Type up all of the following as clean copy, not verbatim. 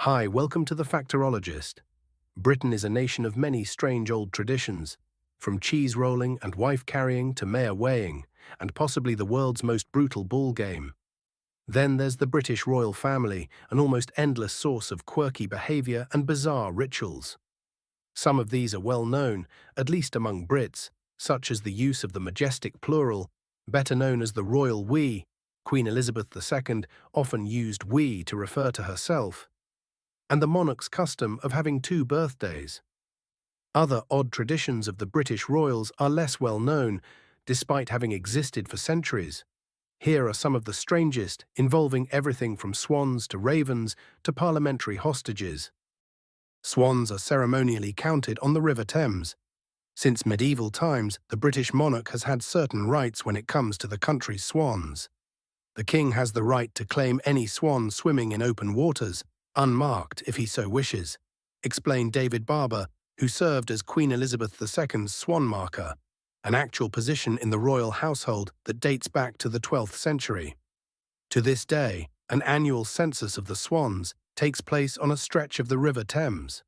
Hi, welcome to the Factorologist. Britain is a nation of many strange old traditions, from cheese rolling and wife carrying to mare weighing, and possibly the world's most brutal ball game. Then there's the British royal family, an almost endless source of quirky behaviour and bizarre rituals. Some of these are well known, at least among Brits, such as the use of the majestic plural, better known as the royal we. Queen Elizabeth II often used we to refer to herself, and the monarch's custom of having two birthdays. Other odd traditions of the British royals are less well known, despite having existed for centuries. Here are some of the strangest, involving everything from swans to ravens to parliamentary hostages. Swans are ceremonially counted on the River Thames. Since medieval times, the British monarch has had certain rights when it comes to the country's swans. The king has the right to claim any swan swimming in open waters, unmarked if he so wishes, explained David Barber, who served as Queen Elizabeth II's swan marker, an actual position in the royal household that dates back to the 12th century. To this day, an annual census of the swans takes place on a stretch of the River Thames.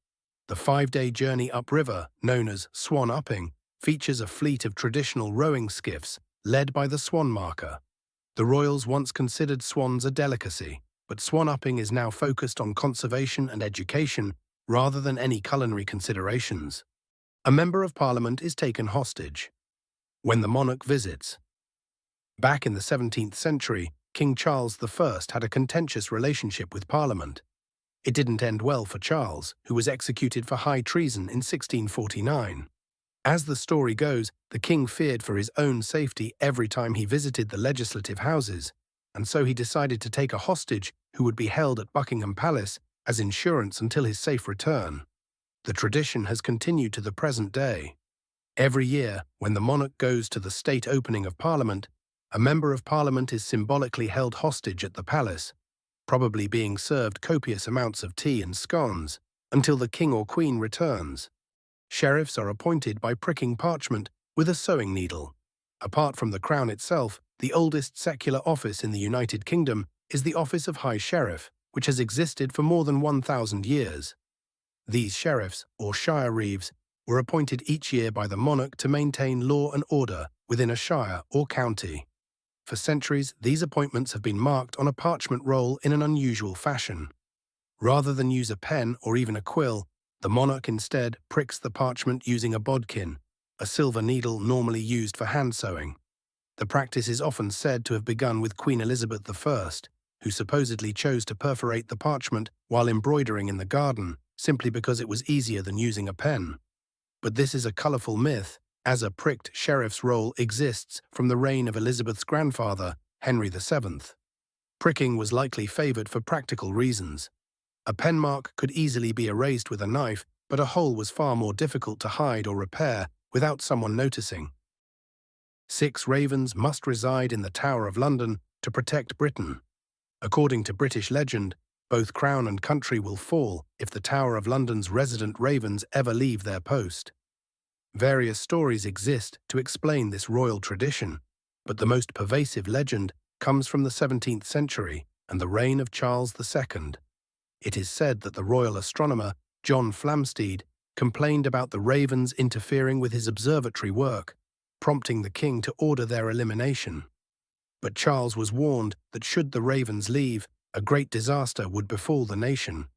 The 5-day journey upriver, known as swan upping, features a fleet of traditional rowing skiffs led by the swan marker. The royals once considered swans a delicacy, but swan upping is now focused on conservation and education rather than any culinary considerations. A member of parliament is taken hostage when the monarch visits. Back in the 17th century, King Charles I had a contentious relationship with parliament. It didn't end well for Charles, who was executed for high treason in 1649. As the story goes, the king feared for his own safety every time he visited the legislative houses, and so he decided to take a hostage who would be held at Buckingham Palace as insurance until his safe return. The tradition has continued to the present day. Every year, when the monarch goes to the state opening of Parliament, a member of Parliament is symbolically held hostage at the palace, probably being served copious amounts of tea and scones, until the king or queen returns. Sheriffs are appointed by pricking parchment with a sewing needle. Apart from the Crown itself, the oldest secular office in the United Kingdom is the Office of High Sheriff, which has existed for more than 1,000 years. These sheriffs, or shire reeves, were appointed each year by the monarch to maintain law and order within a shire or county. For centuries, these appointments have been marked on a parchment roll in an unusual fashion. Rather than use a pen or even a quill, the monarch instead pricks the parchment using a bodkin, a silver needle normally used for hand sewing. The practice is often said to have begun with Queen Elizabeth I, who supposedly chose to perforate the parchment while embroidering in the garden, simply because it was easier than using a pen. But this is a colourful myth, as a pricked sheriff's roll exists from the reign of Elizabeth's grandfather, Henry VII. Pricking was likely favoured for practical reasons. A pen mark could easily be erased with a knife, but a hole was far more difficult to hide or repair without someone noticing. 6 ravens must reside in the Tower of London to protect Britain. According to British legend, both crown and country will fall if the Tower of London's resident ravens ever leave their post. Various stories exist to explain this royal tradition, but the most pervasive legend comes from the 17th century and the reign of Charles II. It is said that the royal astronomer, John Flamsteed, complained about the ravens interfering with his observatory work, prompting the king to order their elimination. But Charles was warned that should the ravens leave, a great disaster would befall the nation.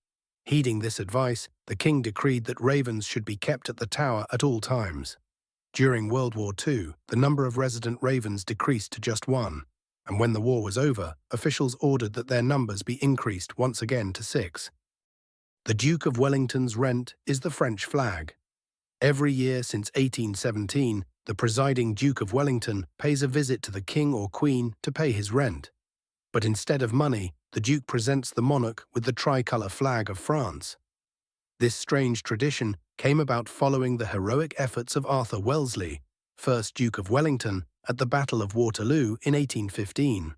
Heeding this advice, the king decreed that ravens should be kept at the tower at all times. During World War II, the number of resident ravens decreased to just 1, and when the war was over, officials ordered that their numbers be increased once again to 6. The Duke of Wellington's rent is the French flag. Every year since 1817, the presiding Duke of Wellington pays a visit to the king or queen to pay his rent. But instead of money, the Duke presents the monarch with the tricolour flag of France. This strange tradition came about following the heroic efforts of Arthur Wellesley, 1st Duke of Wellington, at the Battle of Waterloo in 1815.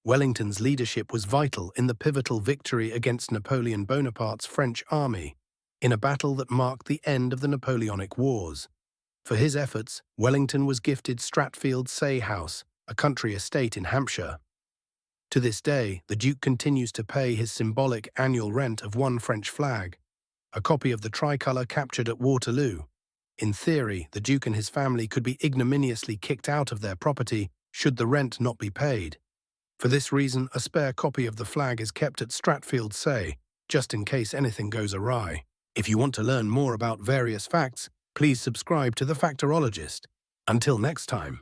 Wellington's leadership was vital in the pivotal victory against Napoleon Bonaparte's French army, in a battle that marked the end of the Napoleonic Wars. For his efforts, Wellington was gifted Stratfield Say House, a country estate in Hampshire. To this day, the Duke continues to pay his symbolic annual rent of one French flag, a copy of the tricolour captured at Waterloo. In theory, the Duke and his family could be ignominiously kicked out of their property should the rent not be paid. For this reason, a spare copy of the flag is kept at Stratfield Say, just in case anything goes awry. If you want to learn more about various facts, please subscribe to The Factorologist. Until next time.